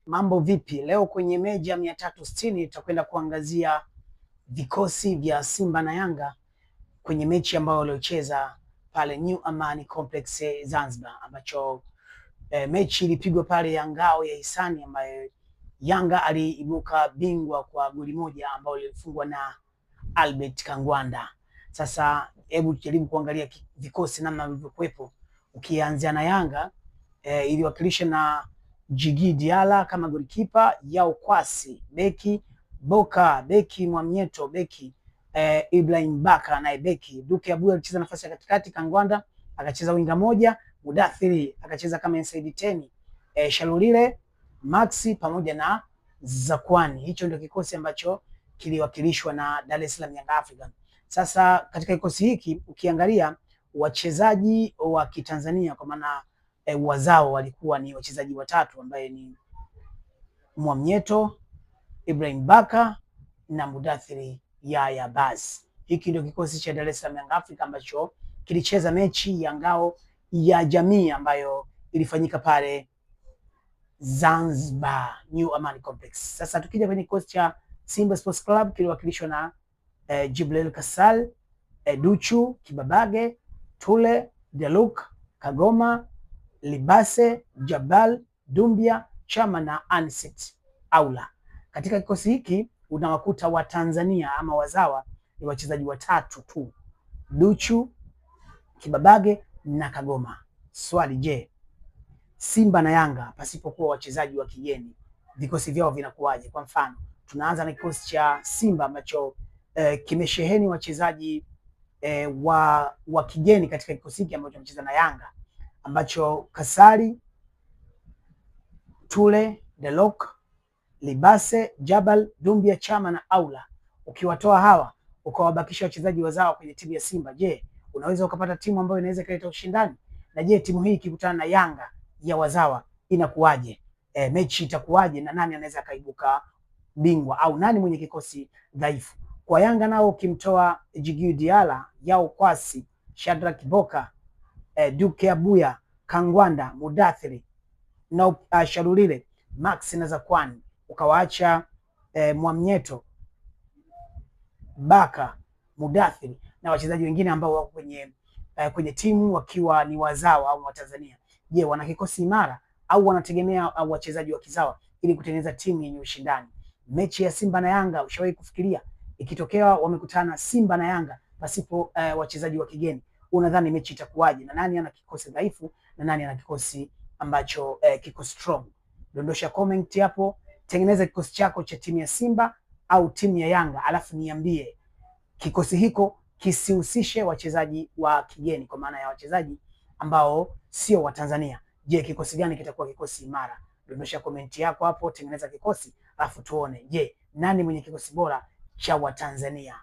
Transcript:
Mambo vipi? Leo kwenye Meja 360 tutakwenda kuangazia vikosi vya Simba na Yanga kwenye mechi ambayo waliocheza pale New Amani Complex Zanzibar, ambacho mechi ilipigwa pale ya ngao ya hisani, ambayo Yanga aliibuka bingwa kwa goli moja ambao lilifungwa na Albert Kangwanda. Sasa hebu tujaribu kuangalia vikosi namna vilivyokuwepo, ukianzia na Yanga iliwakilisha na Djigui Diarra kama golikipa, Yao Kwasi beki, Boka beki, Mwamnyeto beki, Ibrahim Baka naye beki, Duke Abuya alicheza nafasi ya katikati, Kangwanda akacheza winga moja, Mudathiri akacheza kama inside 10, Shalulile, Maxi pamoja na Zakwani. Hicho ndio kikosi ambacho kiliwakilishwa na Dar es Salaam Young African. Sasa katika kikosi hiki ukiangalia wachezaji wa Kitanzania kwa maana wazao walikuwa ni wachezaji watatu ambaye ni Mwamnyeto, Ibrahim Baka na Mudathiri Yahya Bas. Hiki ndio kikosi cha Dar es Salaam Young Africa ambacho kilicheza mechi ya ngao ya jamii ambayo ilifanyika pale Zanzibar New Amani Complex. Sasa tukija kwenye kikosi cha Simba Sports Club kiliwakilishwa na Jibril Kasal, Duchu Kibabage, Tule Deluk, Kagoma, Libase, Jabal, Dumbia, Chama na Anset Aula. Katika kikosi hiki unawakuta wa Tanzania ama wazawa ni wachezaji watatu tu, Duchu, Kibabage na Kagoma. Swali, je, Simba na Yanga pasipokuwa wachezaji wa kigeni vikosi vyao vinakuwaje? Kwa mfano, tunaanza na kikosi cha Simba ambacho kimesheheni wachezaji wa kigeni katika kikosi hiki ambacho amecheza na Yanga, ambacho Kasari, Tule, Delok, Libase, Jabal, Dumbia, Chama na Aula. Ukiwatoa hawa ukawabakisha wachezaji wazao kwenye timu ya Simba, je, unaweza ukapata timu ambayo inaweza kuleta ushindani? Na je, timu hii ikikutana na Yanga ya wazawa inakuwaje? Mechi itakuwaje na nani anaweza kaibuka bingwa au nani mwenye kikosi dhaifu? Kwa Yanga nao ukimtoa Djigui Diarra, Yao Kwasi, Shadrack Boka, Duke Abuya, Kangwanda, Mudathiri na Shalulile, Max na Zakwani, ukawaacha Mwamnyeto, Baka, Mudathiri na wachezaji wengine ambao wako kwenye timu wakiwa ni wazao au wa Tanzania. Je, wana kikosi imara au wanategemea wachezaji wa kizawa ili kutengeneza timu yenye ushindani? Mechi ya Simba na Yanga ushawahi kufikiria ikitokea wamekutana Simba na Yanga pasipo wachezaji wa kigeni, unadhani mechi itakuwaje? Na nani ana kikosi dhaifu na nani ana kikosi ambacho kiko strong? Dondosha comment hapo, tengeneza kikosi chako cha timu ya Simba au timu ya Yanga, alafu niambie kikosi hiko kisihusishe wachezaji wa kigeni, kwa maana ya wachezaji ambao sio wa Tanzania. Je, kikosi gani kitakuwa kikosi imara? Dondosha comment yako hapo, tengeneza kikosi alafu tuone, je, nani mwenye kikosi bora cha Watanzania?